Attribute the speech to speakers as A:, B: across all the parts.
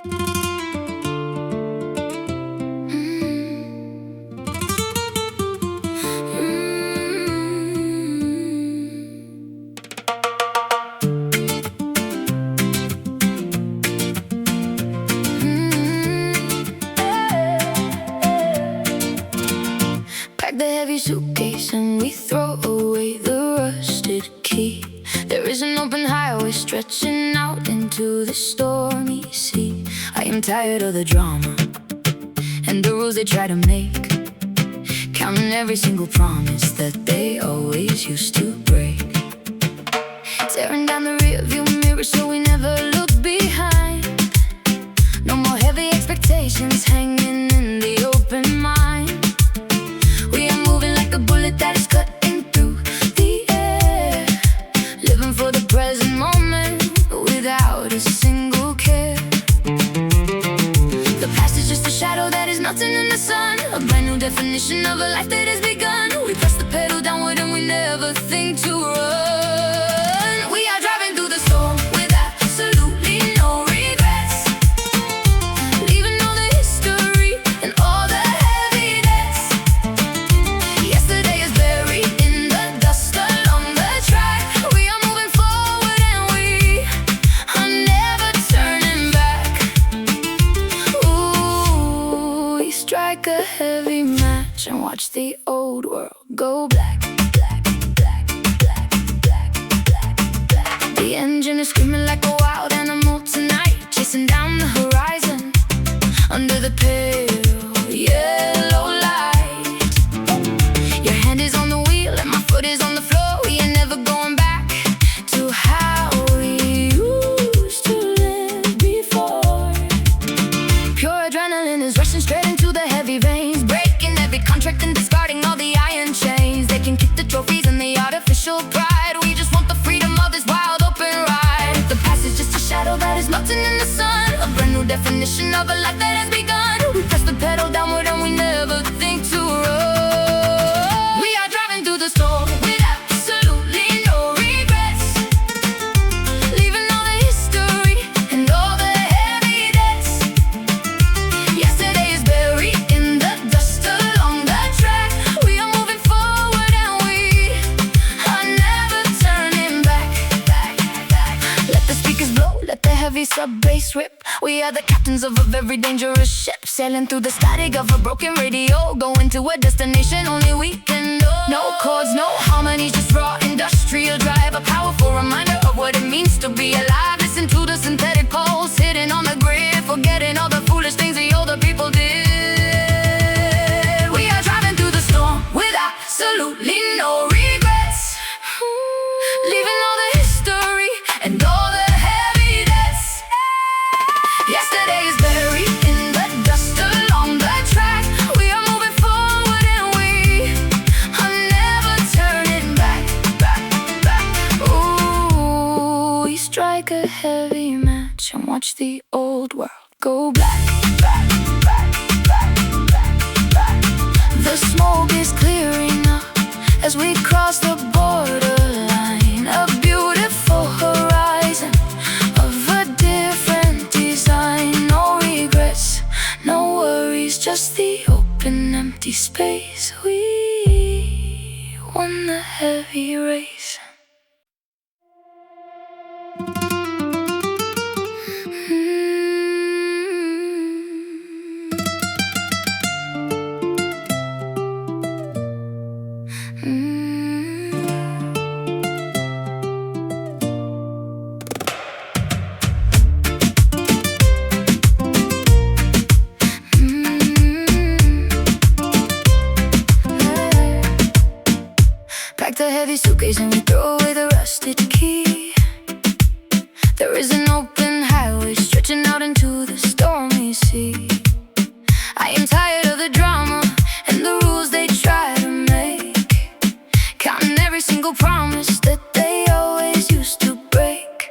A: Pack the heavy suitcase and we throw away the rusted key. There is an open highway stretching out into the stormy sea. I am tired of the drama and the rules they try to make, counting every single promise that they always used to break. Tearing down the rearview mirror so we never look behind. No more heavy expectations hanging in the open mind. We are moving like a bullet that is cutting through the air, living for the present moment without a single care. The past is just a shadow that is melting in the sun, a brand new definition of a life that has begun. We press the pedal downward and we never think to run. We are driving through the storm with absolutely no regrets, leaving all the history and all the heavy debts. Yesterday is buried in the dust along the track. We are moving forward and we are never turning back. Ooh, we strike a heavy match and watch the old world go black. The engine is screaming like a wild animal tonight, chasing down the horizon under the pale yellow light. Your hand is on the wheel and my foot is on the floor. We ain't never going back to how we used to live before. Pure adrenaline is rushing straight into the heavy veins, breaking every contract and discarding all the iron chains. They can keep the trophies and the artificial pride. We just want the freedom of this wild open ride. The past is just a shadow that is melting in the sun, a brand new definition of a life that has begun. We press the pedal downward and we never think to run. We are driving through the storm with absolutely no regrets, leaving all the history and all the heavy debts. Yesterday is buried in the dust along the track. We are moving forward and we are never turning back. Let the speakers blow, let the heavy sub-bass rip. We are the captains of a very dangerous ship, sailing through the static of a broken radio, going to a destination only we can know. No chords, no harmonies, just raw industrial drive, a powerful reminder of what it means to be alive. Listen to the synthetic pulse hitting on the grid, forgetting all the foolish things the older people did. We are driving through the storm with absolutely no regrets, leaving all the history and all the heavy debts. Yesterday is buried in the dust along the track. We are moving forward and we are never turning back. Ooh, we strike a heavy match and watch the old world go black. The smoke is clearing up as we cross the borderline, a beautiful horizon of a different design. No regrets, no worries, just the open empty space. We won the heavy race. Pack the heavy suitcase and we throw away the rusted key. There is an open highway stretching out into the stormy sea. I am tired of the drama and the rules they try to make, counting every single promise that they always used to break.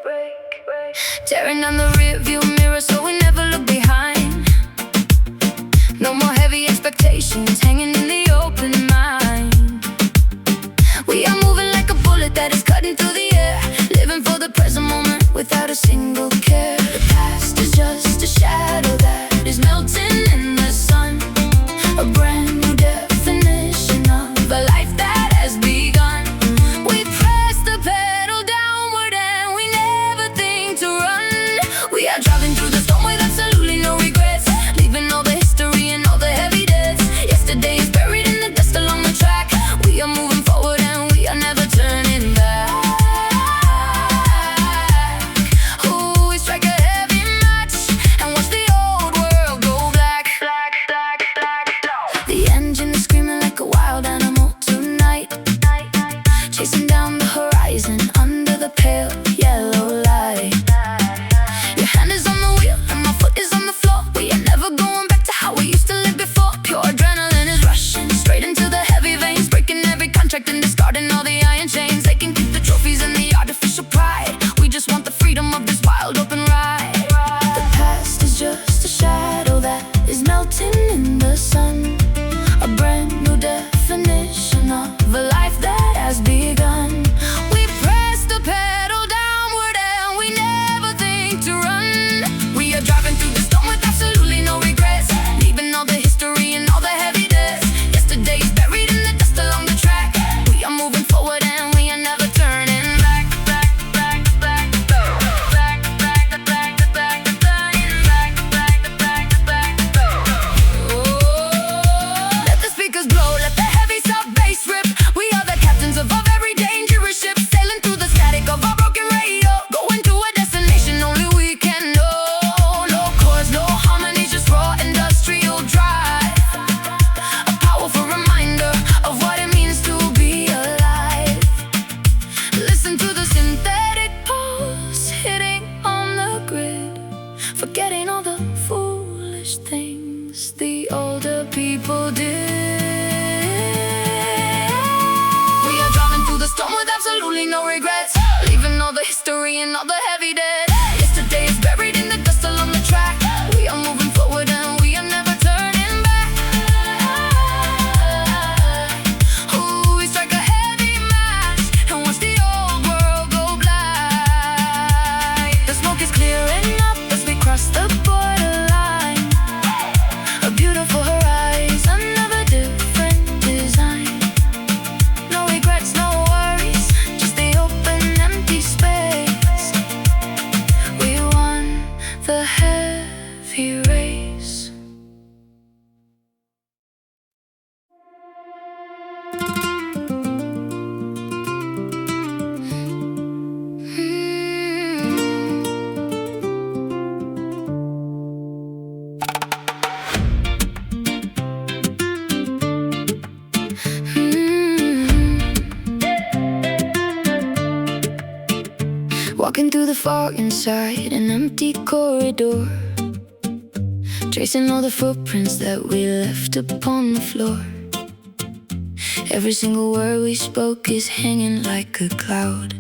A: Tearing down the rearview mirror so we never look behind. No more heavy expectations hanging in the open mind. We are moving like a bullet that is cutting through the air, living for the present moment without a single care. The past is just a shadow forgetting all the foolish things the older people did. We are driving through the storm with absolutely no regrets, leaving all the history and all the heavy debt. Yesterday is buried in the dust along the track. We are moving forward and we are never turning back. Ooh, we strike a heavy match and watch the old world go blind. The smoke is clearing up as we cross the borderline. A beautiful horizon of a different design. No regrets, no worries, just the open, empty space. We won the heavy race. Walking through the fog inside an empty corridor, tracing all the footprints that we left upon the floor. Every single word we spoke is hanging like a cloud,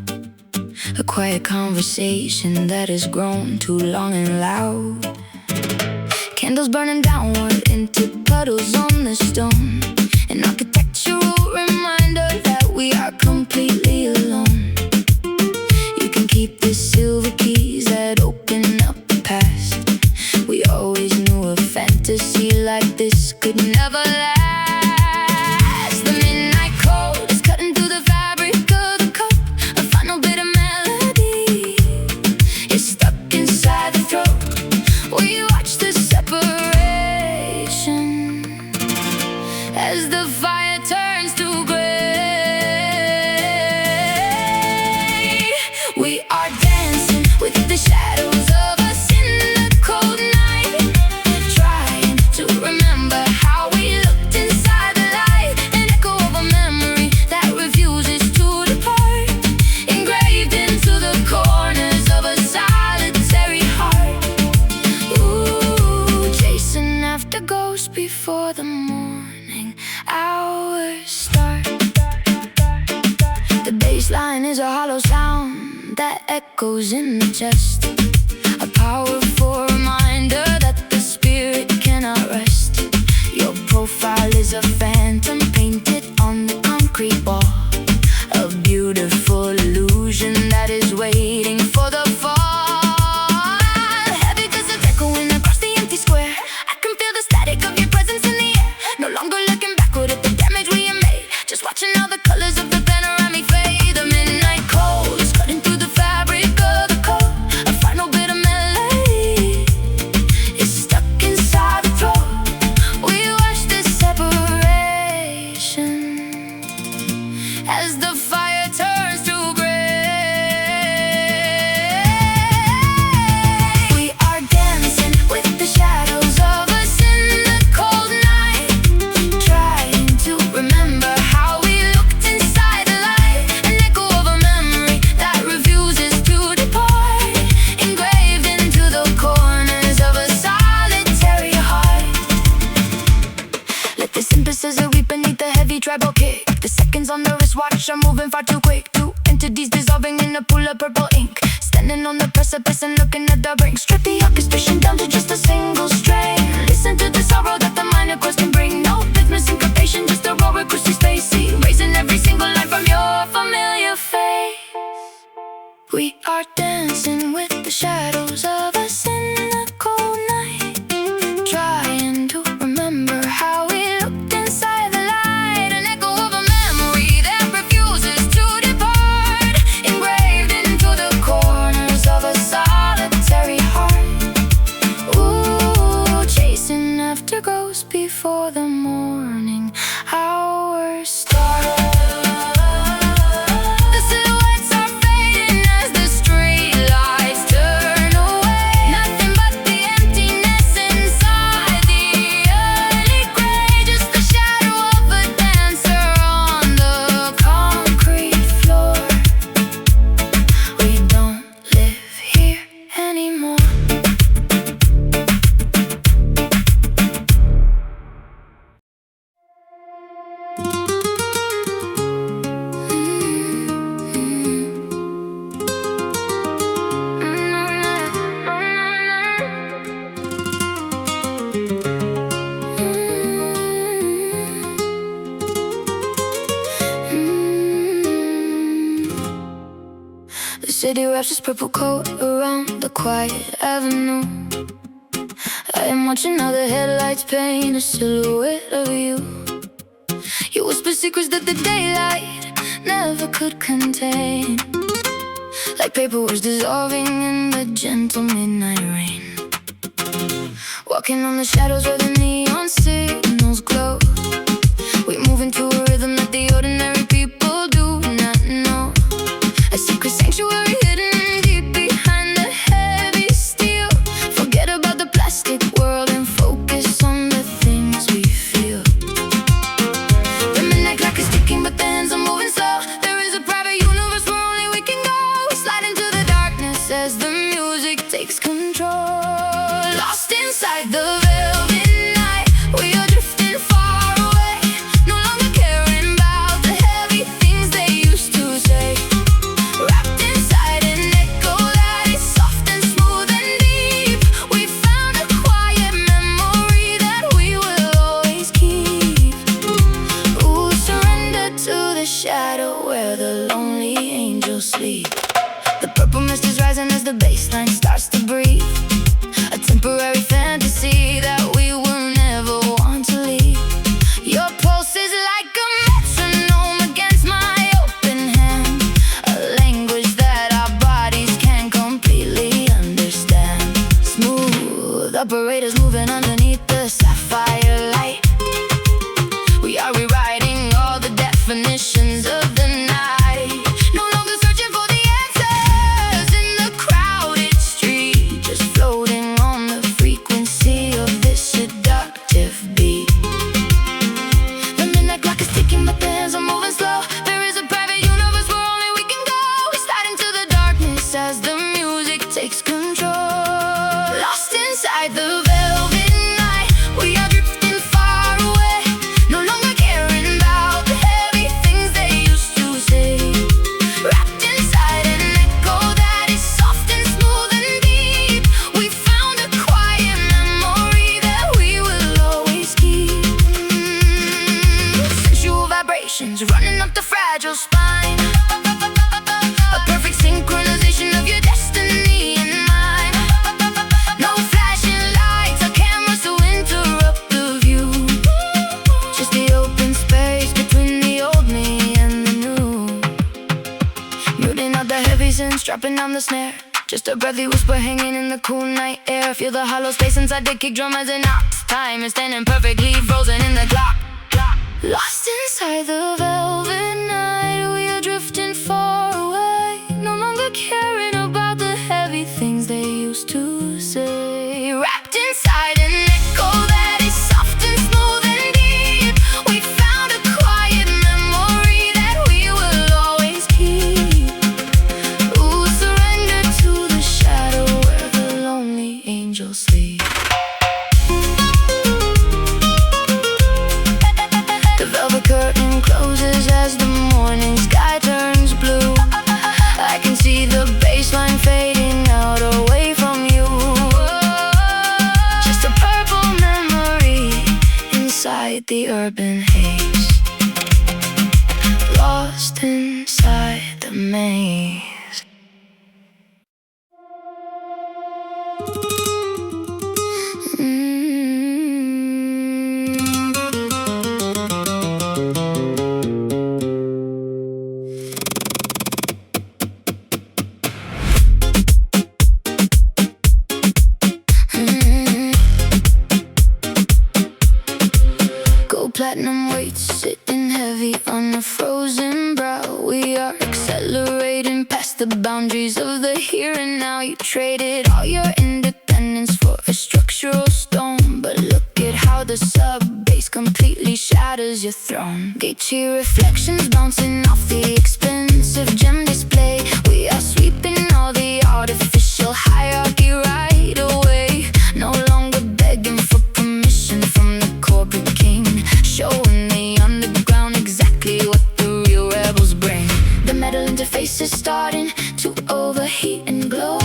A: a quiet conversation that has grown too long and loud. Candles burning downward into puddles on the stone, an architectural reminder that we are completely alone. You can keep the silver keys that open up the past. We always knew a fantasy like this could never last. The midnight cold is cutting through the fabric of the cup. A final bit of melody is stuck inside the throat. We watch the separation as the fire turns to gray. We are dancing with the shadows of us in the cold night, trying to remember how we looked inside the light. An echo of a memory that refuses to depart, engraved into the corners of a solitary heart. Ooh, chasing after ghosts before the morning hours start. The bass line is a hollow sound that echoes in the chest, a powerful reminder that the spirit cannot rest. Your profile is a phantom painted on the concrete wall, a beautiful illusion that is waiting for the fall. Heavy 'cause it's echoing across the empty square. I can feel the static of your presence in the air. No longer looking backward at the damage we have made, just watching all the colors of the panoramic fade. The midnight cold is cutting through the fabric of the coat. A final bit of melody is stuck inside the throat. We watch this separation as the fire turns to gray. We are dancing with the shadows of us in the cold night, trying to remember how we looked inside the light. An echo of a memory that refuses to depart, engraved into the corners of a solitary heart. Let the synthesis weep beneath the heavy tribal kick. The seconds on the wristwatch are moving far too quick. Two entities dissolving in a pool of purple ink, standing on the precipice and looking at the brink. Strip the orchestration down to just a single strain. Listen to the sorrow that the minor chords can bring. No rhythmic syncopation, just a raw acoustic spacey, raising every single line from your familiar face. We are dancing with the shadows of us in the cold night, trying to remember how we looked inside the light. An echo of a memory that refuses to depart, engraved into the corners of a solitary heart. city wraps its purple coat around the quiet avenue. I am watching how the headlights paint a silhouette of you. You whisper secrets that the daylight never could contain, like paper words dissolving in the gentle midnight rain. Walking on the shadows where the neon signals glow. We move into a rhythm that the ordinary people do not know. A secret sanctuary hidden deep behind the heavy steel. Forget about the plastic world and focus on the things we feel. The midnight clock is ticking but the hands are moving slow. There is a private universe where only we can go. We slide into the darkness as the music takes control. Lost inside the velvet night, we are drifting far away. No longer caring about the heavy things they used to say. Wrapped inside an echo that is soft and smooth and deep. We found a quiet memory that we will always keep. Ooh, surrender to the shadow where the lonely angels sleep. The purple mist is rising as the bassline starts to breathe. A temporary fantasy that we will never want to leave. Your pulse is like a metronome against my open hand, a language that our bodies can't completely understand. Smooth operators moving underneath the sapphire light. We are rewriting all the definitions of the night. No longer searching for the answers in the crowded street, just floating on the frequency of this seductive beat. The midnight clock is ticking but the hands are moving slow. There is a private universe where only we can go. We slide into the darkness as the music takes control. Lost inside the velvet night, we are drifting far away. No longer caring about the heavy things they used to say. Wrapped inside an echo that is soft and smooth and deep. We found a quiet memory that we will always keep. Sensual vibrations running up the fragile spine. A perfect synchronization of your destiny and mine. No flashing lights or cameras to interrupt the view. Just the open space between the old me and the new. Muting out the heavy synths, dropping down the snare. Just a breathy whisper hanging in the cool night air. Feel the hollow space inside the kick drum as it knocks. Time is standing perfectly frozen in the clock. Lost inside the velvet night, we are drifting far away. No longer caring about the heavy things they used to say. Wrapped inside an echo that is soft and smooth and deep. We found a quiet memory that we will always keep. Ooh, surrender to the shadow where the lonely angels sleep. The velvet curtain closes as the morning sky turns blue. I can see the baseline fading out away from you. Just a purple memory inside the urban haze. Lost inside the maze. Platinum weights sitting heavy on a frozen brow. We are accelerating past the boundaries of the here and now. You traded all your independence for a structural stone, but look at how the sub-bass completely shatters your throne. Gatey reflections bouncing off the expensive gem display. We are sweeping all the artificial hierarchy right away. No longer begging for permission from the corporate king, showing the underground exactly what the real rebels bring. The metal interface is starting to overheat and glow.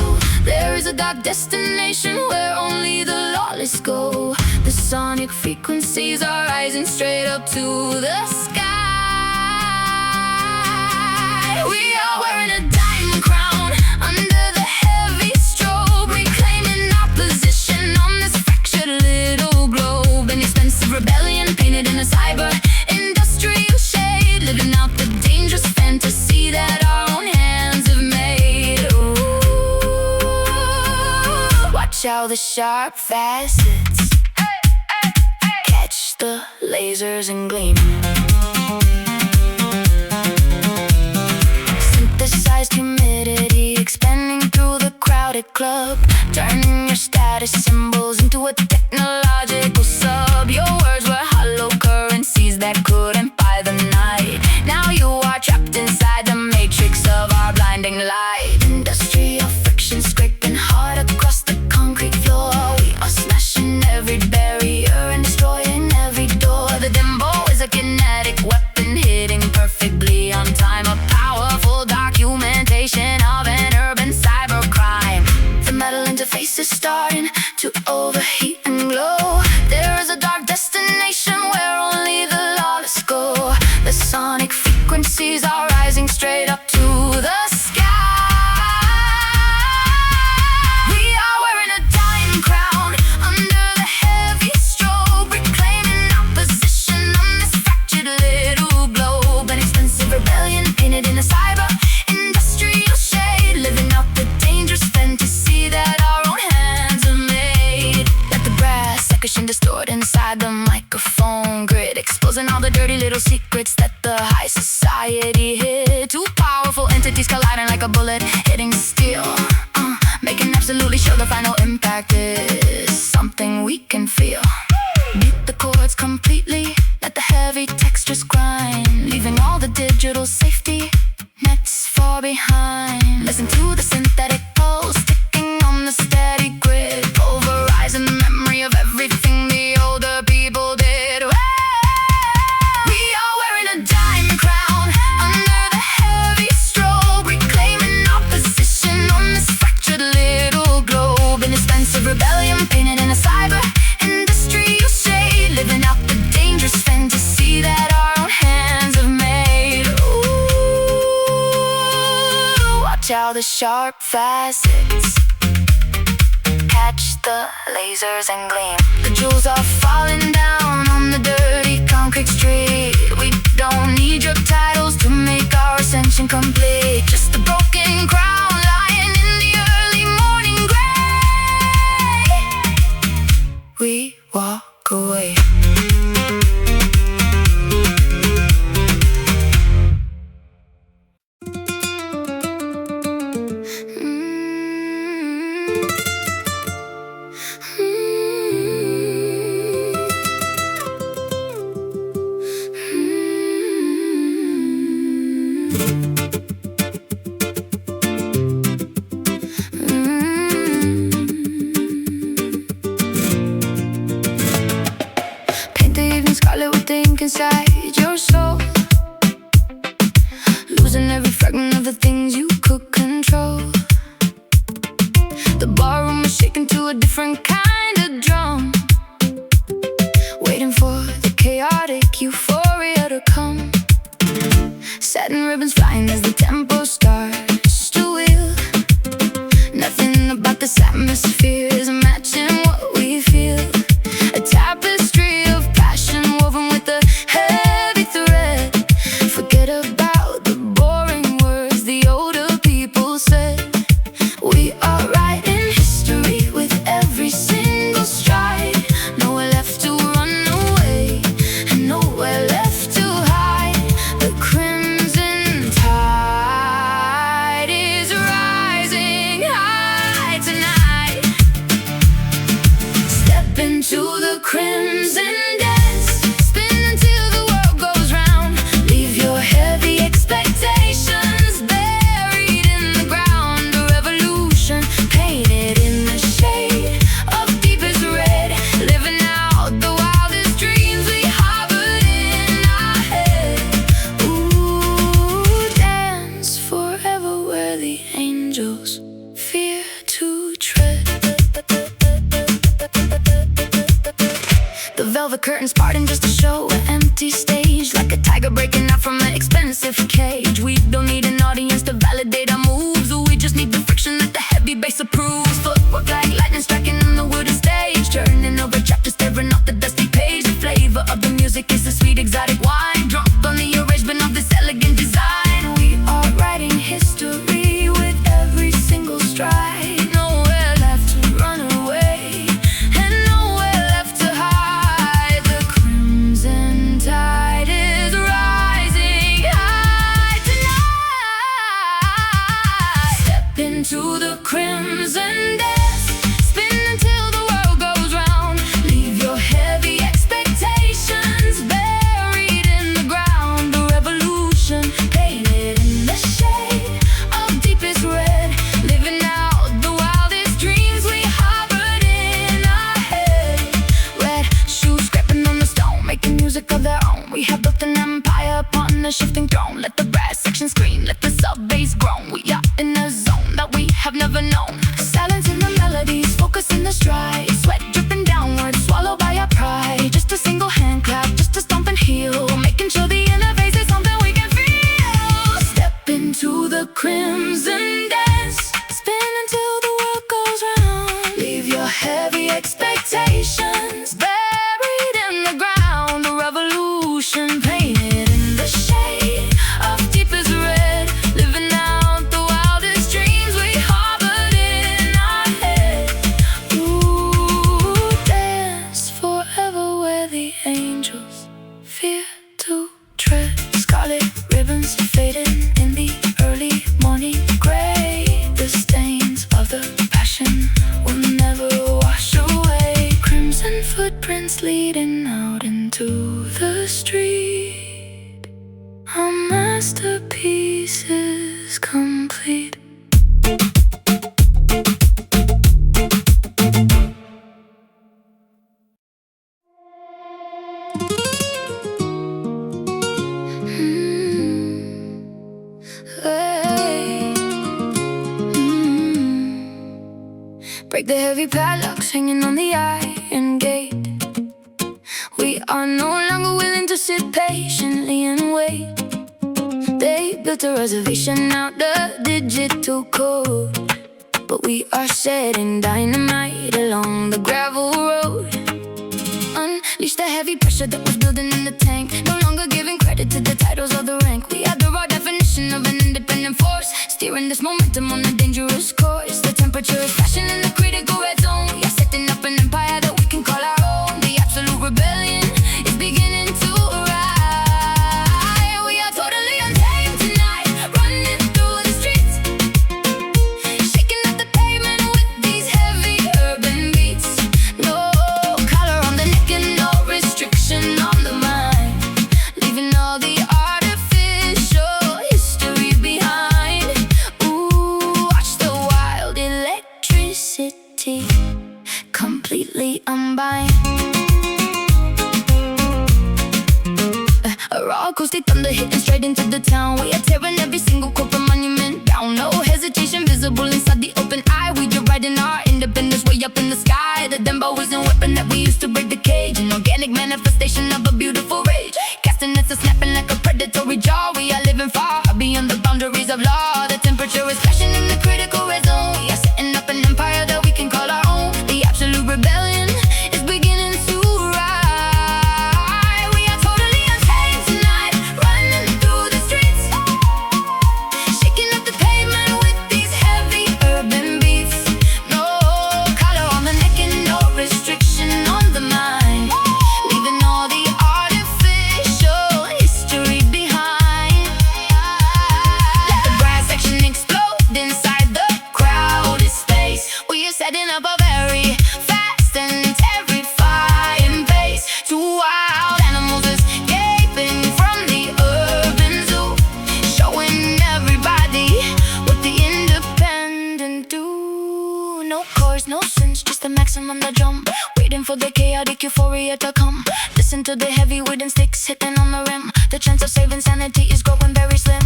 A: There is a dark destination where only the lawless go. The sonic frequencies are rising straight up to the sky. We are wearing a diamond crown out the sharp facets, catch the lasers and gleam. Synthesized humidity expanding through the crowded club, turning your status symbols into a technological sub. Your words were hollow currencies that couldn't buy the night. Now you are trapped inside the matrix of our blinding light. Industrial friction scraping hard across the concrete floor. We are smashing every barrier and destroying every door. The Dembow is a kinetic weapon hitting perfectly on time. A powerful documentation of an urban cybercrime. The metal interface is starting to overheat and glow. There is a dark destination where only the lawless go. The sonic frequencies are rising straight up to the sky. We are wearing a diamond crown under the heavy strobe, reclaiming our position on this fractured little globe. An expensive rebellion painted in a cyber industrial shade, living out the dangerous fantasy that our own hands have made. Let the brass echoing distort inside the microphone grid, exposing all the dirty little secrets that the high society hid. Two powerful entities colliding like a bullet hitting steel, making absolutely sure the final impact is something we can feel. Beat the chords completely, let the heavy textures grind, leaving all the digital safety nets far behind. Listen to the synthetic pulse ticking on the steady grid, pulverizing the memory of everything the older people did. We are wearing a diamond crown under the heavy strobe, reclaiming our position on this fractured little globe. An expensive rebellion painted in a cyber industrial shade, living out the dangerous fantasy that our own hands have made. Ooh, watch out the sharp facets, catch the lasers and gleam. The jewels are falling down on the dirty concrete street. We don't need your titles to make our ascension complete. Just the broken crown lying in the early morning gray. We walk away. Scarlet with the ink inside your soul, losing every fragment of the things you could control. The barroom is shaking to a different kind of drum, waiting for the chaotic euphoria to come. Satin ribbons flying as the tempo starts to wheel. Nothing about this atmosphere is matching what we feel. A tapestry of passion woven with a heavy thread. Forget about the boring words the older people said. We are writing history with every single stride. Nowhere left to run away and nowhere left to hide. The crimson tide is rising high tonight. Step into the crimson dance, spin until the world goes round. Leave your heavy expectations buried in the ground. A revolution painted in the shade of deepest red, living out the wildest dreams we harbored in our head. Ooh, dance forever where the angels fear to tread. The velvet curtains parting just to show an empty stage, like a tiger breaking out from an expensive cage. We don't need an audience to validate our moves. We just need the friction that the heavy bass approves. Footwork like lightning striking on the wooden stage, turning over chapters, staring off the dusty page. The flavor of the music is a sweet exotic wine, drunk on the arrangement of this elegant design. We are writing history with every single stride. Nowhere left to run away. a shifting throne. Let the brass section scream, let the sub bass groan. We are in a zone that we have never known. Silence in the melodies, focus in the stride. Sweat dripping downward, swallowed by our pride. Just a single hand clap, just a stomp and heel, making sure the interface is something we can feel. Step into the crimson dance, spin until the world goes round. Leave your heavy expectations buried in the ground. The revolution painted in the shade of deepest red, living out the wildest dreams we harbored in our head. Ooh, dance forever where the angels fear to tread. Scarlet ribbons fading in the early morning gray. The stains of the passion will never wash away. Crimson footprints leading out into the street. Our masterpiece is complete. Break the heavy padlocks hanging on the iron gate. We are no longer willing to sit patiently and wait. They built a reservation out the digital code, but we are setting dynamite along the gravel road. Unleash the heavy pressure that was building in the tank. No longer giving credit to the titles or the rank. We are the raw definition of an independent force, steering this momentum on a dangerous course. The temperature is crashing in the critical red zone. We are setting up an empire that we can call our own. The absolute rebellion is beginning to arrive. We are totally untamed tonight, running through the streets, shaking up the pavement with these heavy urban beats. No collar on the neck and no restriction on the mind, leaving all the artificial history behind. Ooh, watch the wild electricity completely unbind. A raw acoustic thunder hitting straight into the town. We are tearing every single corporate monument down. No hesitation visible inside the open eye. We are riding our independence way up in the sky. The Dembow is a weapon that we used to break the cage, an organic manifestation of a beautiful rage. Castanets are snapping like a predatory jaw. We are living far beyond the boundaries of law. The temperature is crashing in the critical red zone. We are setting up an empire that we can call our own. The absolute rebellion is beginning to rise. We are totally untamed tonight, running through the streets, shaking up the pavement with these heavy urban beats. No collar on the neck and no restriction on the mind, leaving all the artificial history behind. Let the brass section explode inside the crowded space. We are setting up a very fast and terrifying pace. Two wild animals escaping from the urban zoo, showing everybody what the independent do. No chorus, no sense, just the maximum the drum, waiting for the chaotic euphoria to come. Listen to the heavy wooden sticks hitting on the rim. The chance of saving sanity is growing very slim.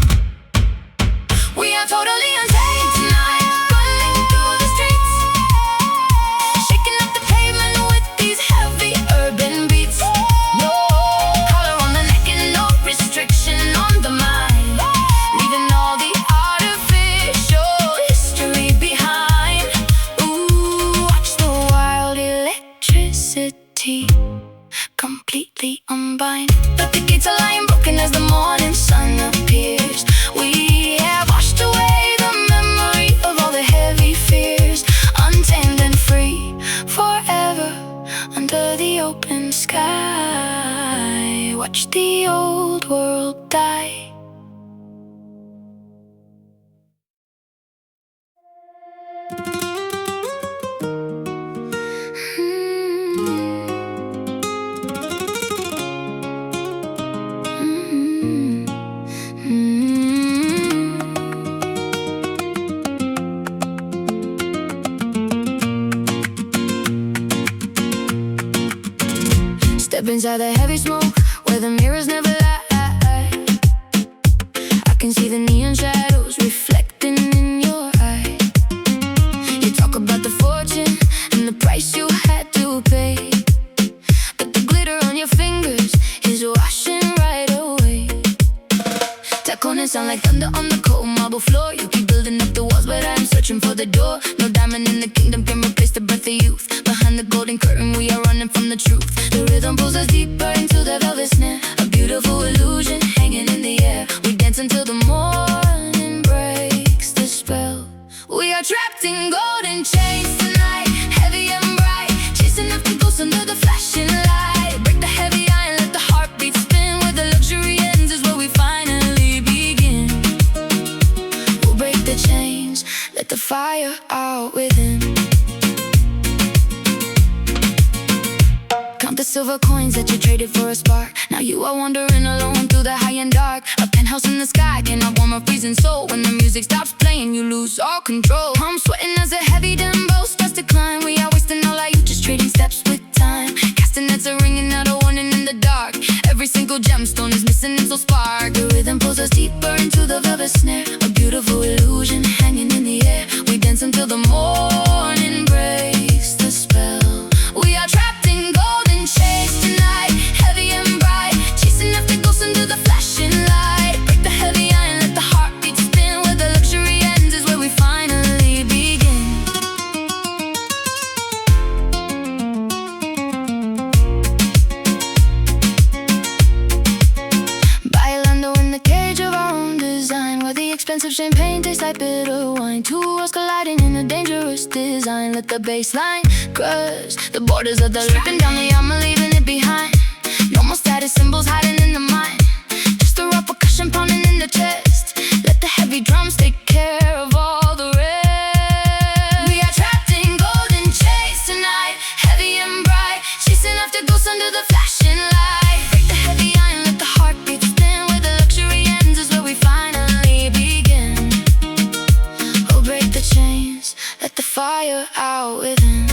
A: We are totally untamed tonight, running through the streets, shaking up the pavement with these heavy urban beats. No collar on the neck and no restriction on the mind, leaving all the artificial history behind. Ooh, watch the wild electricity completely unbind. But the gates are lying broken as the morning sun appears. We have washed away the memory of all the heavy fears, untamed and free forever under the open sky. Watch the old world die. Step inside the heavy smoke where the mirrors never lie. can see the neon shadows reflecting in your eyes. You talk about the fortune and the price you had to pay, but the glitter on your fingers is washing right away. Tacones sound like thunder on the cold marble floor. You keep building up the walls, but I'm searching for the door. No diamond in the kingdom can replace the breath of youth. Behind the golden curtain, we are running from the truth. The rhythm pulls us deeper into the velvet snare, a beautiful illusion hanging in the air. We dance until the morning breaks the spell. We are trapped in golden chains tonight, heavy and bright, chasing after ghosts under the flashing light. Break the heavy iron, let the heartbeat spin. Where the luxury ends is where we finally begin. We'll break the chains, let the fire out within. Count the silver coins that you traded for a spark. Now you are wandering alone through the high and dark. A penthouse in the sky cannot warm a freezing soul. When the music stops playing, you lose all control. I'm sweating as a heavy Dembow starts to climb. We are wasting all our youth, just trading steps with time. Castanets are ringing out a warning in the dark. Every single gemstone is missing its old spark. The rhythm pulls us deeper into the velvet snare, a beautiful illusion hanging in the air. We dance until the morning breaks the spell. We are trapped in golden chains tonight, heavy and bright, chasing after ghosts under the flashing light. Break the heavy iron, let the heartbeat spin. Where the luxury ends is where we finally begin. Bailando in the cage of our own design, where the expensive champagne tastes like bitter wine. Two worlds colliding in a dangerous design. Let the baseline crush the borders of the stripping down the armor, leaving it behind. No more status symbols hiding in the mind, just the raw percussion pounding in the chest. Let the heavy drums take care of all the rest. We are trapped in golden chains tonight, heavy and bright, chasing after ghosts under the flashing light. Break the heavy iron, let the heartbeat spin. Where the luxury ends is where we finally begin. Oh, break the chains, let the fire out within.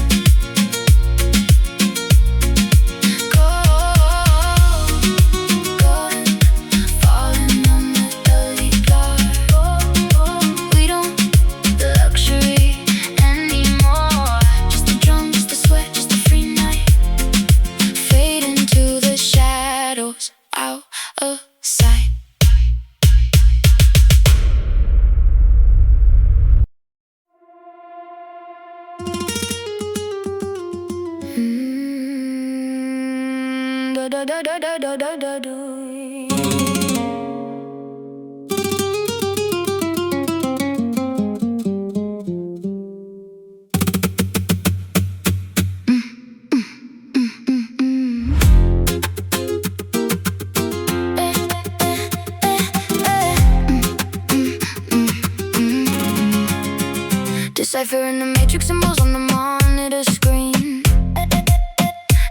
A: Deciphering the matrix symbols on the monitor screen,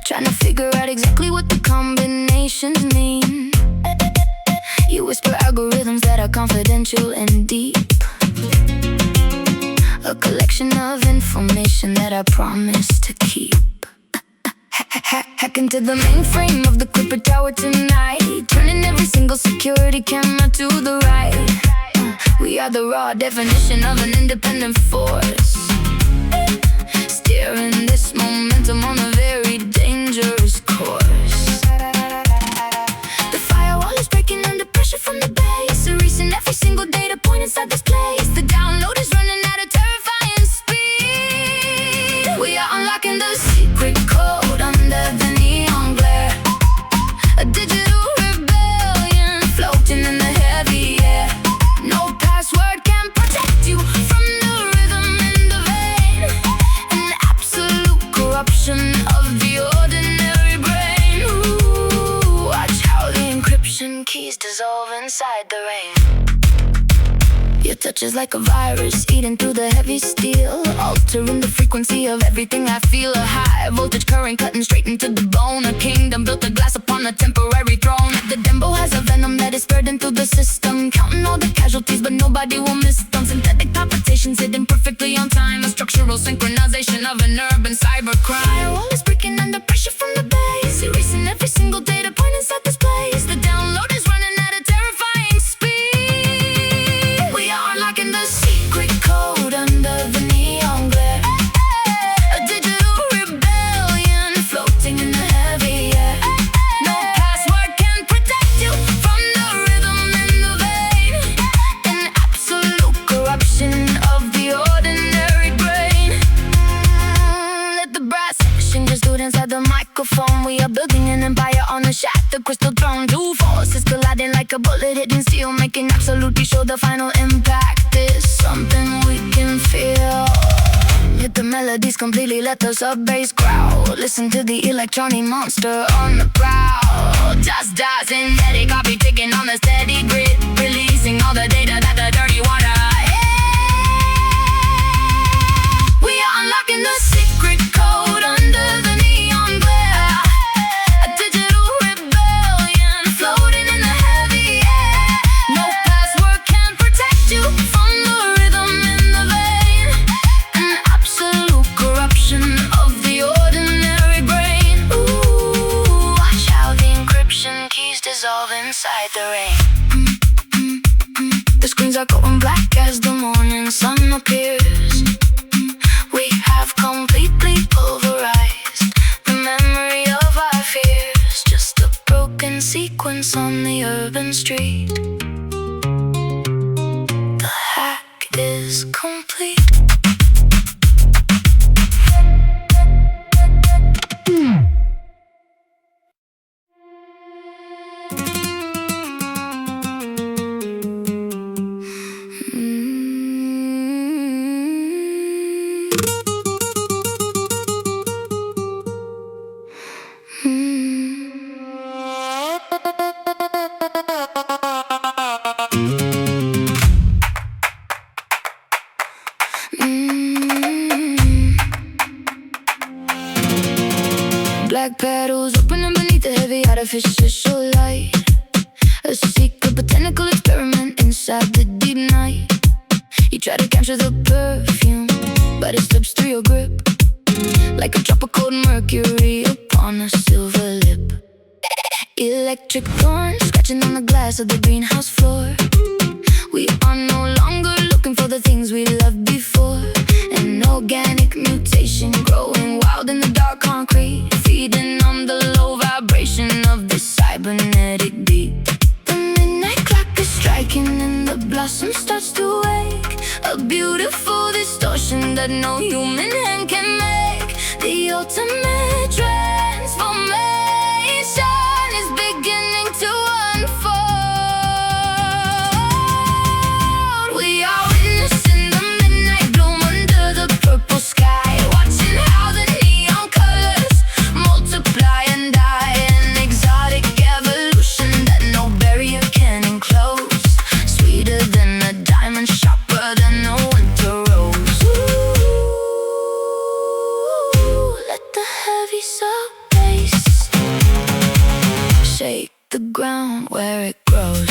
A: trying to figure out exactly what the combinations mean. You whisper algorithms that are confidential and deep, a collection of information that I promise to keep. Hack into the mainframe of the corporate tower tonight, turning every single security camera to the right. We are the raw definition of an independent force, steering this momentum on a very dangerous course. The firewall is breaking under pressure from the base, erasing every single data point inside this place. The download is running at a terrifying speed. We are unlocking the secret code under the neon glare, a digital rebellion floating in the heavy air. No password can protect you from the rhythm in the vein, an absolute corruption of the ordinary brain. Ooh, watch how the encryption keys dissolve inside the rain. Your touch is like a virus eating through the heavy steel, altering the frequency of everything I feel. A high voltage current cutting straight into the bone. A kingdom built of glass upon a temporary throne. The Dembow has a venom that is spreading through the system, counting all the casualties but nobody will miss them. Synthetic palpitations hidden perfectly on time, a structural synchronization of an urban cybercrime. Firewall is breaking under pressure from the base, erasing every single data point inside this place. The download is running at a terrifying speed. inside the microphone. We are building an empire on a shattered crystal throne. Two forces colliding like a bullet hitting steel, making absolutely sure the final impact is something we can feel. Hit the melodies completely, let the sub-bass growl. Listen to the electronic monster on the prowl. Just doesn't let it copy ticking on the steady grid, releasing all the data that the dirty water. We are unlocking the secret code under the neon glare. A digital rebellion floating in the heavy air. No password can protect you from the rhythm in the vein. An absolute corruption of the ordinary brain. Ooh, watch how the encryption keys dissolve inside the rain. The screens are going black as the morning sun appears. We have completely pulverized the memory of our fears. Just a broken sequence on the urban street. The hack is complete. Black petals opening beneath the heavy artificial light. A secret botanical experiment inside the deep night. You try to capture the perfume, but it slips through your grip like a drop of cold mercury upon a silver lip. Electric thorns scratching on the glass of the greenhouse floor. We are no longer looking for the things we loved before. An organic mutation growing wild in the dark concrete, feeding on the low vibration of this cybernetic beat. The midnight clock is striking and the blossom starts to wake. A beautiful distortion that no human hand can make. The ultimate transformation is beginning to unfold. We are witnessing the midnight bloom under the purple sky, watching how the neon colors multiply and die. An exotic evolution that no barrier can enclose. Sweeter than a diamond, sharper than a winter rose. Ooh, let the heavy sub-bass shake the ground where it grows.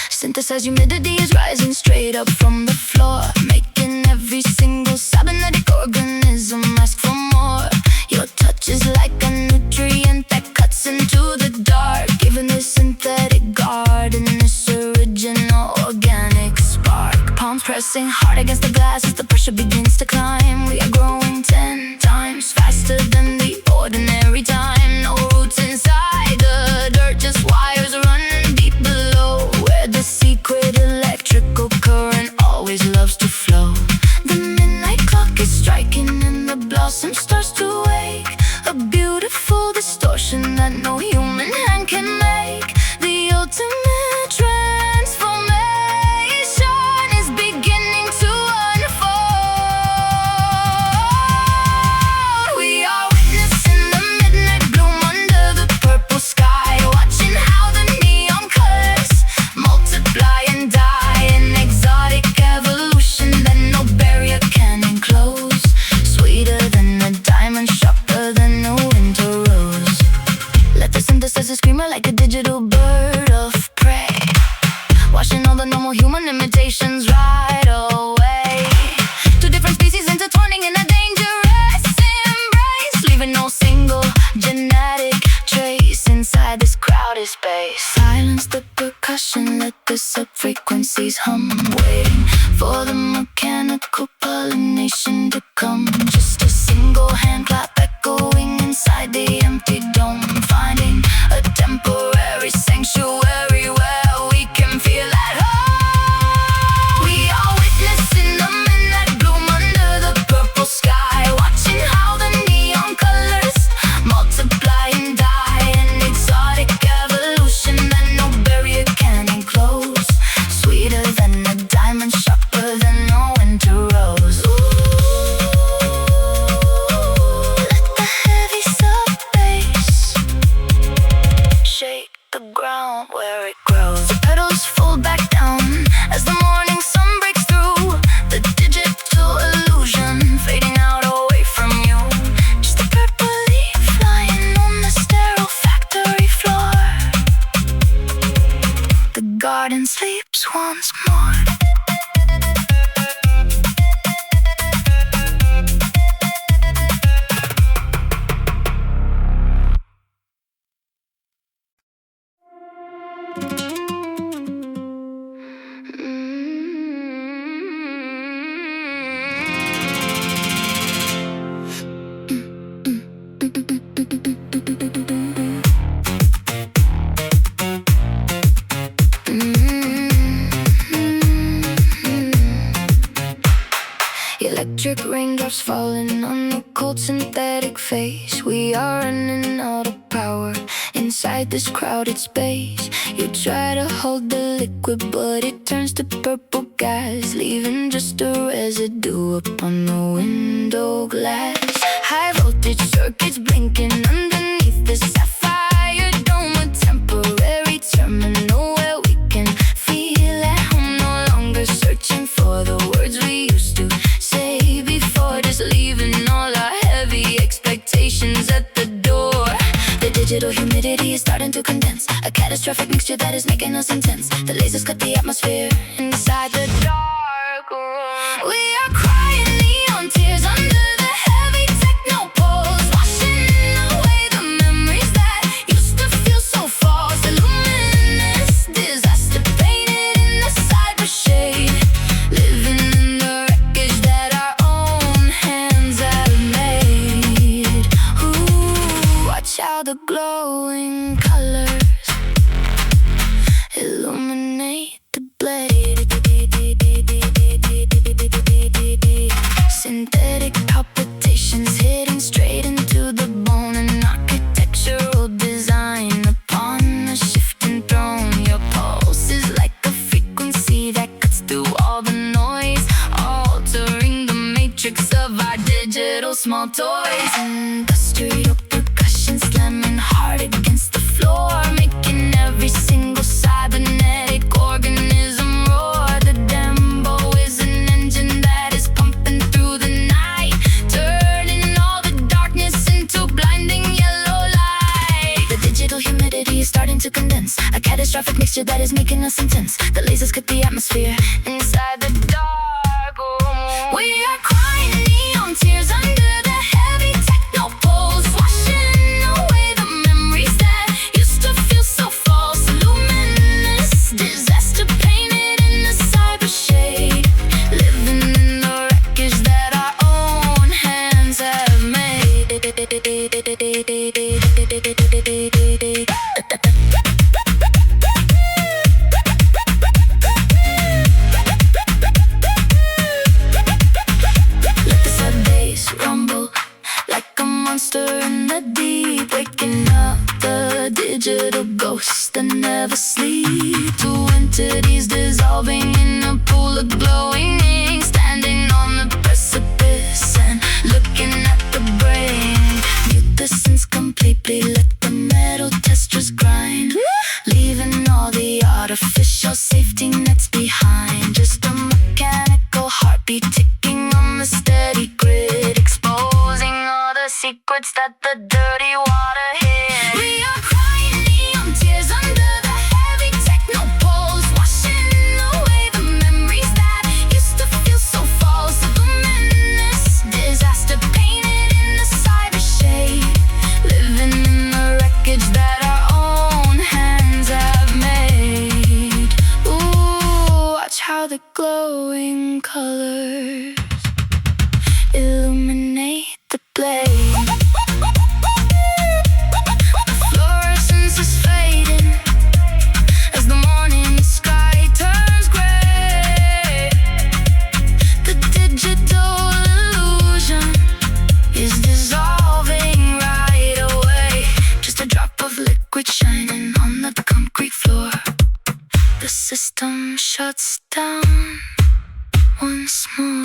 A: Synthesized humidity is rising straight up from the floor, making every single cybernetic organism ask for more. Your touch is like a nutrient that cuts into the dark, giving this synthetic garden this original organic spark. Palms pressing hard against the glass as the pressure begins to climb. We are growing 10 times faster than the ordinary time. No roots inside the dirt, just wires running deep below, where the secret electrical current always loves to flow. The midnight clock is striking and the blossom starts to wake. A beautiful distortion that no human hand can make. The ultimate transformation is beginning to unfold. We are witnessing the midnight bloom under the purple sky, watching how the neon colors multiply and die. An exotic evolution that no barrier can enclose. Sweeter than a diamond, sharper than a winter rose. Let the synthesizer screamer like a digital bird of prey, washing all the normal human imitations right away. Two different species intertwining in a dangerous embrace, leaving no single genetic trace inside this crowded space. Silence the percussion, let the sub-frequencies hum, waiting for the mechanical pollination to come. Just a single hand clap echoing inside the empty dome, finding a temporary sanctuary where we can feel at home. We electric raindrops falling on the cold synthetic face. We are running out of power inside this crowded space. You try to hold the liquid, but it turns to purple gas, leaving just a residue upon the window glass. High voltage circuits blinking underneath the sapphire dome, a temporary terminal where we can feel at home. No longer searching for the words we used to say before, just leaving all our heavy expectations at the door. The digital humidity is starting to condense, a catastrophic mixture that is making us intense. The lasers cut the atmosphere inside the dark room. We are crying neon tears under the heavy techno poles, washing away the memories that used to feel so false. The luminous disaster painted in the cyber shade, living in the wreckage that our own hands have made. Ooh, watch how the glowing colors illuminate the blade. Synthetic palpitations hitting straight into the bone, an architectural design upon a shifting throne. Your pulse is like a frequency that cuts through all the noise, altering the matrix of our digital small toys. Industrial percussion slamming hard against the floor, making every single cybernetic organism roar. The Dembow is an engine that is pumping through the night, turning all the darkness into blinding yellow light. The digital humidity is starting to condense, a catastrophic mixture that is making us intense. The lasers cut the atmosphere inside the dark room. We are crying neon tears under the heavy techno poles, washing away the memories that used to feel so false. Luminous disaster painted in the cyber shade, living in the wreckage that our own hands have made. Let the sad bass rumble like a monster in the deep, waking up the digital ghosts that never sleep. Two entities dissolving in a pool of glowing ink, standing on the precipice and looking at the brain. Mute the sense completely, let the metal testers grind, leaving all the artificial safety nets behind. Just a mechanical heartbeat ticking on the steady grid, exposing all the secrets that the dirty water hid. We are crying neon tears under the heavy techno poles, washing away the memories that used to feel so false. The luminous disaster painted in the cyber shade, living in the wreckage that our own hands have made. Ooh, watch how the glowing colors illuminate the blade. The fluorescence is fading as the morning sky turns gray. The digital illusion is dissolving right away, just a drop of liquid shining on the concrete floor. The system shuts down once more.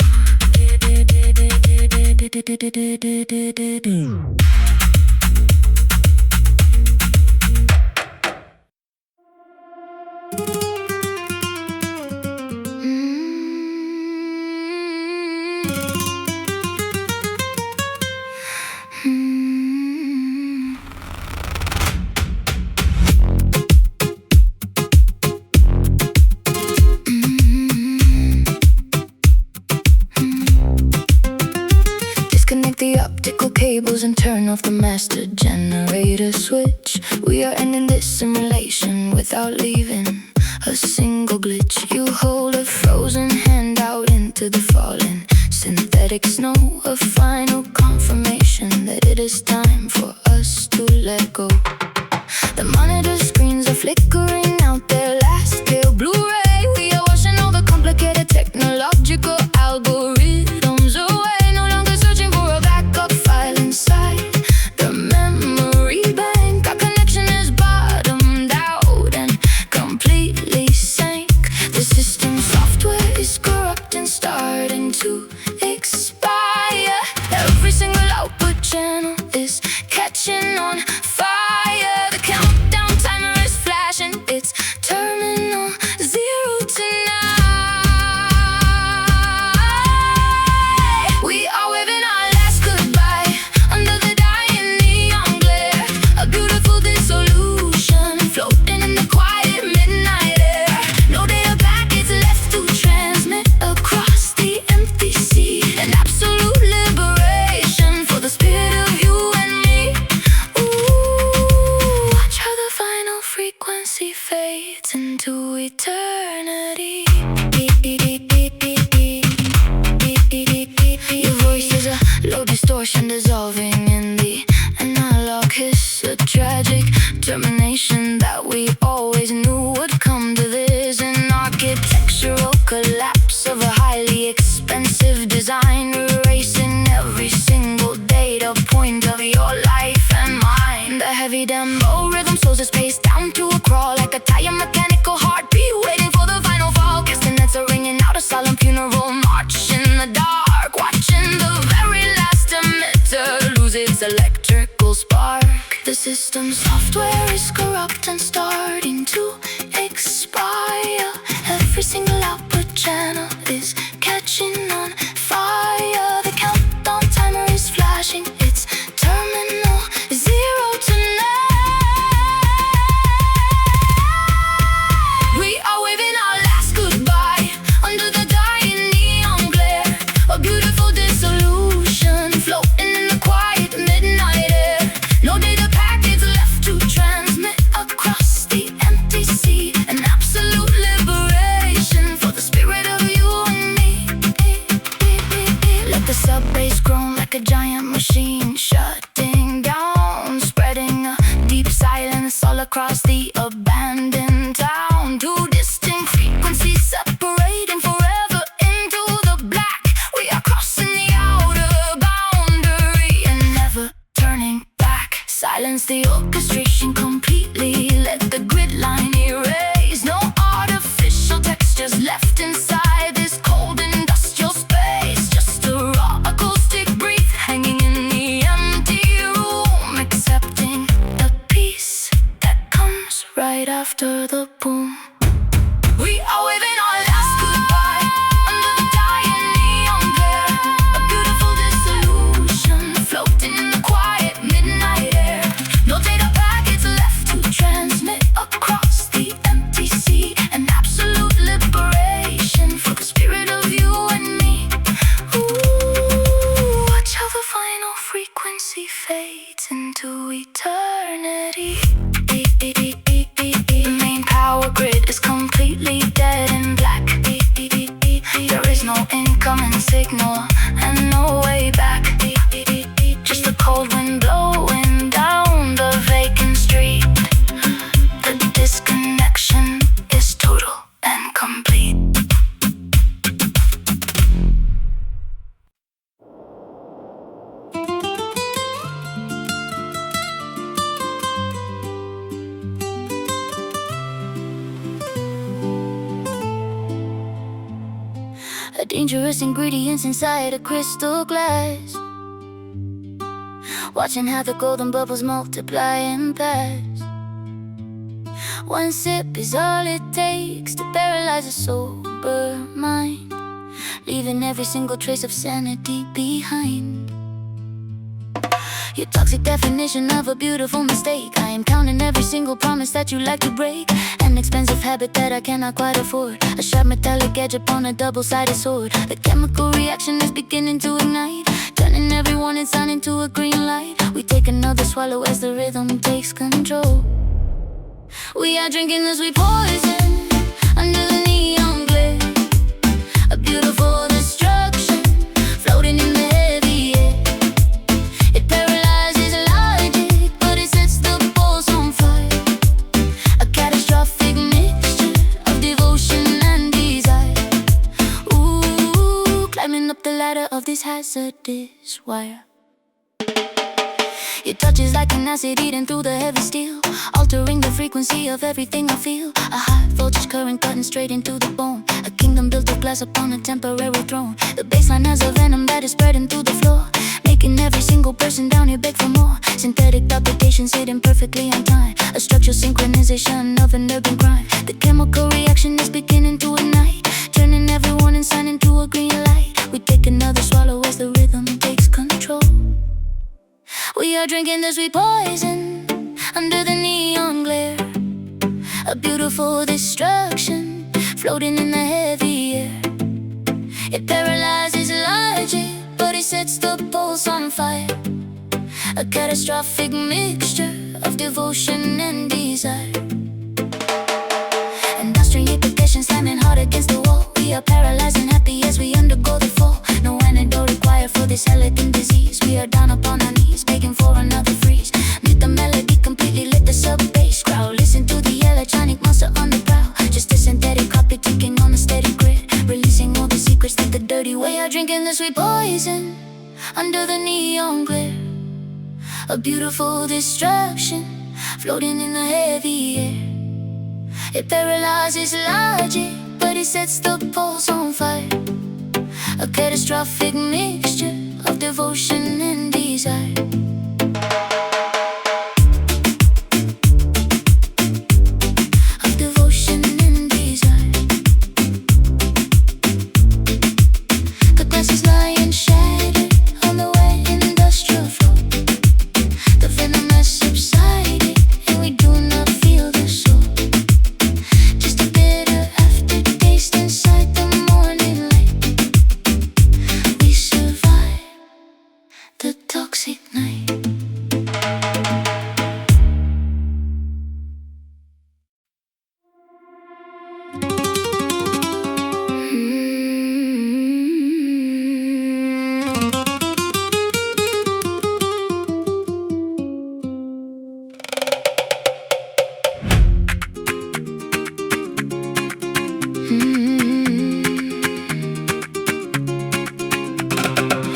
A: Disconnect the optical cables and turn off the master generator switch. We are ending this simulation without leaving a single glitch. You hold a frozen hand out into the falling synthetic snow, a final confirmation that it is time for us to let go. The monitor screens are flickering out their last pale Blu-ray. We are washing all the complicated technological algorithms away. collapse of a highly expensive design, erasing every single data point of your life and mine. The heavy Dembow rhythm slows its pace down to a crawl, like a tired mechanical heartbeat waiting for the final fall. Castanets are ringing out a solemn funeral march in the dark, watching the very last emitter lose its electrical spark. The system's software is corrupt and starting to expire. Every single output channel is catching on fire. The countdown timer is flashing its terminal 0 to 9. We are waving our last goodbye under the dying neon glare. A beautiful dissolution floating in the quiet midnight air. No data packets left to transmit across the empty sea. An absolute liberation for the spirit of you and me. Let the sub-bass groan like a giant machine shutting down, spreading a deep silence all across the abandoned town. Two distinct frequencies separating forever into the black. We are crossing the outer boundary and never turning back. Silence the orchestration completely, let the grid line erase. No artificial textures left inside this cold industrial space. Just a raw acoustic breath hanging in the empty room, accepting the peace that comes right after the boom. We are waving our last goodbye under the dying neon glare. A beautiful dissolution floating in the quiet midnight air. No data packets left to transmit across the empty sea. An absolute liberation for the spirit of you and me. Ooh, watch how the final frequency fades into eternity. The main power grid is completely dead and black. There is no incoming signal and no way back. Just the cold wind blowing down the vacant street. The disconnection is total and complete. A dangerous ingredients inside a crystal glass, watching how the golden bubbles multiply and pass. One sip is all it takes to paralyze a sober mind, leaving every single trace of sanity behind. Your toxic definition of a beautiful mistake. I am counting every single promise that you like to break. An expensive habit that I cannot quite afford. A sharp metallic edge upon a double-sided sword. The chemical reaction is beginning to ignite, turning every warning sign into a green light. We take another swallow as the rhythm takes control. We are drinking the sweet poison under the neon glare. A beautiful destruction floating in the heavy air. It paralyzes logic, but it sets the pulse on fire. A catastrophic mixture of devotion and desire. Ooh, climbing up the ladder of this hazardous wire. Your touch is like an acid eating through the heavy steel, altering the frequency of everything I feel. A high voltage current cutting straight into the bone. A kingdom built of glass upon a temporary throne. The baseline has a venom that is spreading through the floor, making every single person down here beg for more. Synthetic palpitations hidden perfectly on time. A structural synchronization of an urban crime. The chemical reaction is beginning to ignite, turning everyone inside into a green light. We take another swallow as the rhythm takes control. We are drinking the sweet poison under the neon glare. A beautiful destruction floating in the heavy air. It paralyzes logic, but it sets the pulse on fire. A catastrophic mixture of devotion and desire. Industrial petition slamming hard against the wall. We are paralyzed and happy as we undergo the fall. No antidote required for this elegant disease. We are down upon our knees, begging for another freeze. Mute the melody completely, let the sub-bass growl. Listen to the electronic monster on the prowl. Just a synthetic copy ticking on a steady grid. are drinking the sweet poison under the neon glare. A beautiful distraction floating in the heavy air. It paralyzes logic, but it sets the pulse on fire. A catastrophic mixture of devotion and desire.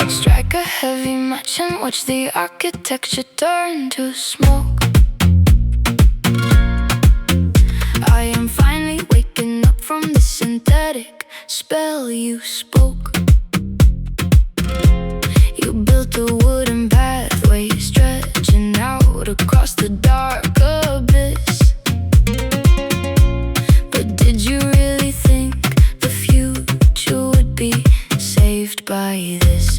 B: Strike a heavy match and watch the architecture turn to smoke. I am finally waking up from the synthetic spell you spoke. You built a wooden pathway stretching out across the dark abyss. But did you really think the future would be saved by this?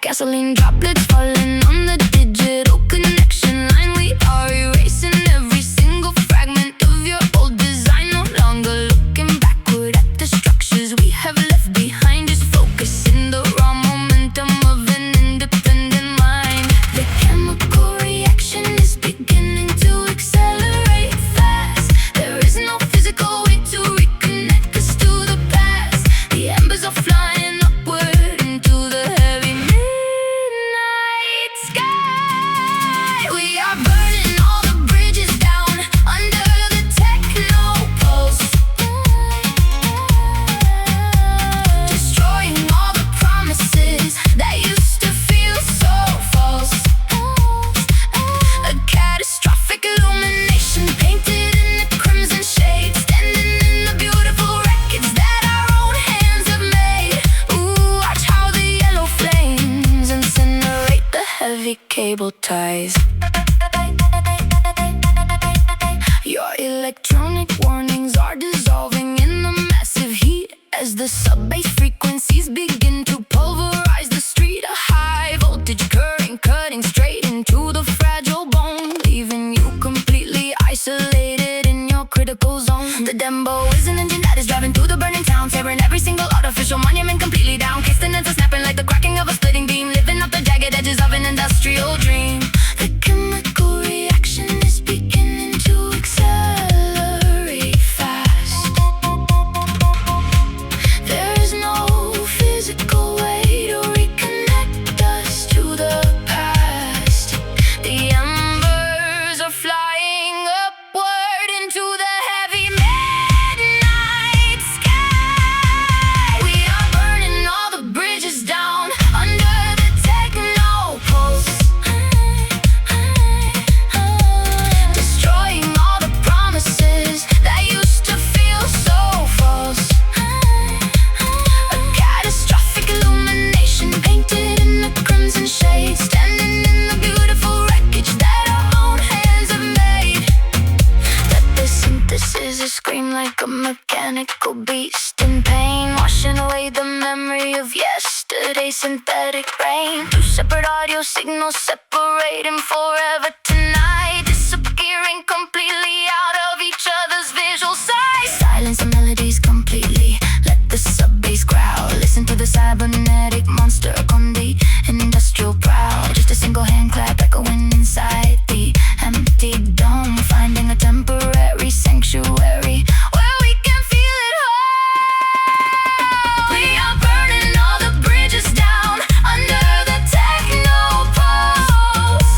B: Gasoline droplets falling on the digital connection line. We are erasing every single fragment of your old design. No longer looking backward at the structures we have left behind. Just focusing the raw momentum of an independent mind. The chemical reaction is beginning to accelerate fast. There is no physical way to reconnect us to the past. The embers are flying upward into the heavy midnight sky. We are burning all the bridges down under the techno pulse, destroying all the promises that used to feel so false. A catastrophic illumination painted in the crimson shade, standing in the beautiful wreckage that our own hands have made. Ooh, watch how the yellow flames incinerate the heavy cable ties. Your electronic warnings are dissolving in the massive heat as the sub-bass frequencies begin to pulverize the street. A high voltage current cutting straight into the fragile bone, leaving you completely isolated in your critical zone. The Dembow is an engine that is driving through the burning town, tearing every single artificial monument completely down. Castanets are snapping like the cracking of a splitting beam, living up the jagged edges of an industrial dream. The chemical reaction is beginning to accelerate fast. There is no physical way to reconnect us to the past. The embers are flying upward into the heavy midnight sky. We are burning all the bridges down under the techno pulse, destroying all the promises that used to feel so false. A catastrophic illumination painted in the crimson shade, standing in the beautiful wreckage that our own hands have made. Let the synthesis scream like a mechanical beast in pain, washing away the memory of yesterday's synthetic brain. Two separate audio signals separating forever tonight, disappearing completely out of each other's visual sight. Silence the melodies completely, let the sub-bass growl. Listen to the cybernetic monster on the industrial prowl. Just a single hand clap echoing inside the empty dome, finding a temporary sanctuary where we can feel it whole. We are burning all the bridges down under the techno pulse,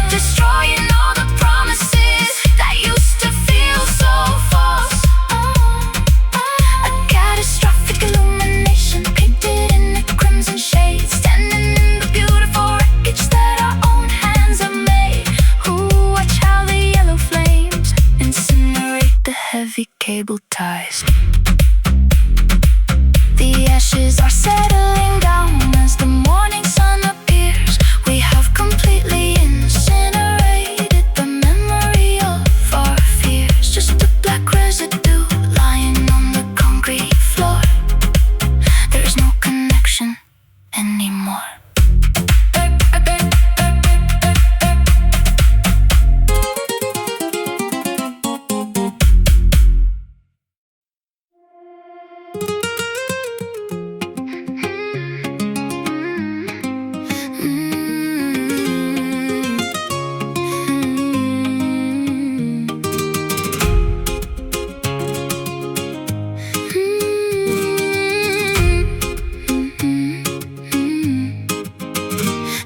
B: destroying all the promises that used to feel so false.
A: the heavy cable ties. The ashes are settling down as the morning sun appears. We have completely incinerated the memory of our fears. Just a black residue lying on the concrete floor. There is no connection anymore.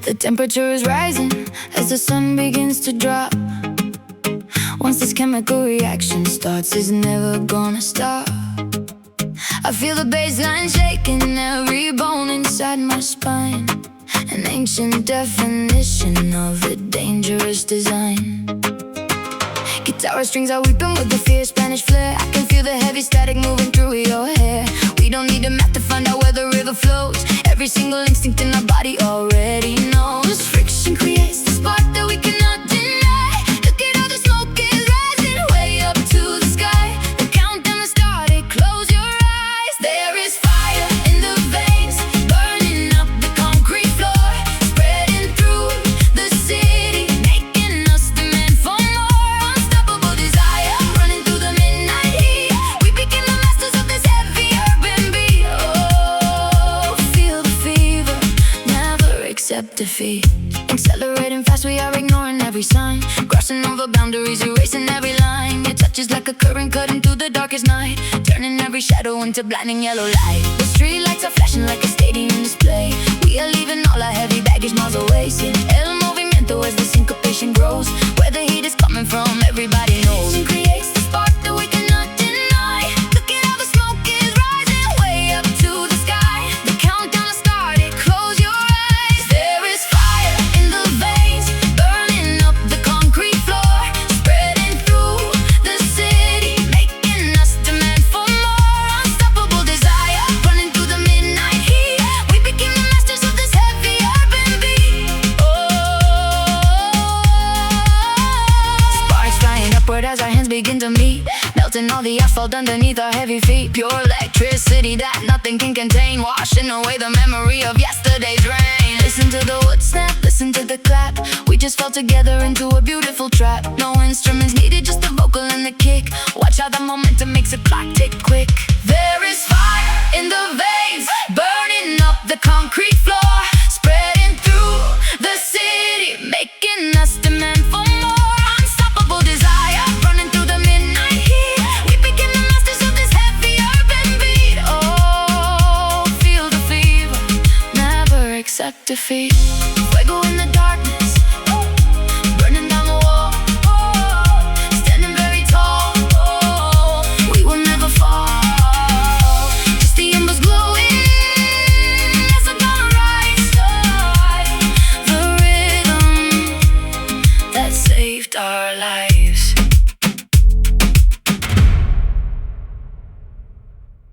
A: The temperature is rising as the sun begins to drop. Once this chemical reaction starts, it's never gonna stop. I feel the baseline shaking, every bone inside my spine. An ancient definition of a dangerous design. Guitar strings are weeping with the fierce Spanish flair. I can feel the heavy static moving through your hair. We don't need a map to find out where the river flows. Every single instinct in our body already knows. Friction creates the spark that we cannot deny. Look at all the smoke is rising way up to the sky. The countdown has started, close your eyes. There is fire in the veins, burning up the concrete floor, spreading through the city, making us demand for more. Unstoppable desire, running through the midnight heat. We became the masters of this heavy urban beat. Oh, feel the fever, never accept defeat. Accelerating fast, we are ignoring every sign. Crossing over boundaries, erasing every line. Your touch is like a current cutting through the darkest night, turning every shadow into blinding yellow light. The street lights are flashing like a stadium display. We are leaving all our heavy baggage miles away. Sin el movimiento as the syncopation grows. Where the heat is coming from, everybody knows. It creates the spark that we cannot deny. Look at how the smoke is rising way up to the sky. The countdown has started, close your eyes. There is fire in the veins, burning up the concrete floor, spreading through the city, making us demand for more. Unstoppable desire, running through the midnight heat. We became the masters of this heavy urban beat. Sparks flying upward as our hands begin to meet, melting all the asphalt underneath our heavy feet. Pure electricity that nothing can contain, washing away the memory of yesterday's rain. Listen to the wood snap, listen to the clap. We just fell together into a beautiful trap. No instruments needed, just the vocal and the kick. Watch how the momentum makes the clock tick quick. There is fire in the veins, burning up the concrete floor, spreading through the city, making us demand for more. Unstoppable desire, running through the midnight heat. We became the masters of this heavy urban beat. Oh, feel the fever, never accept defeat.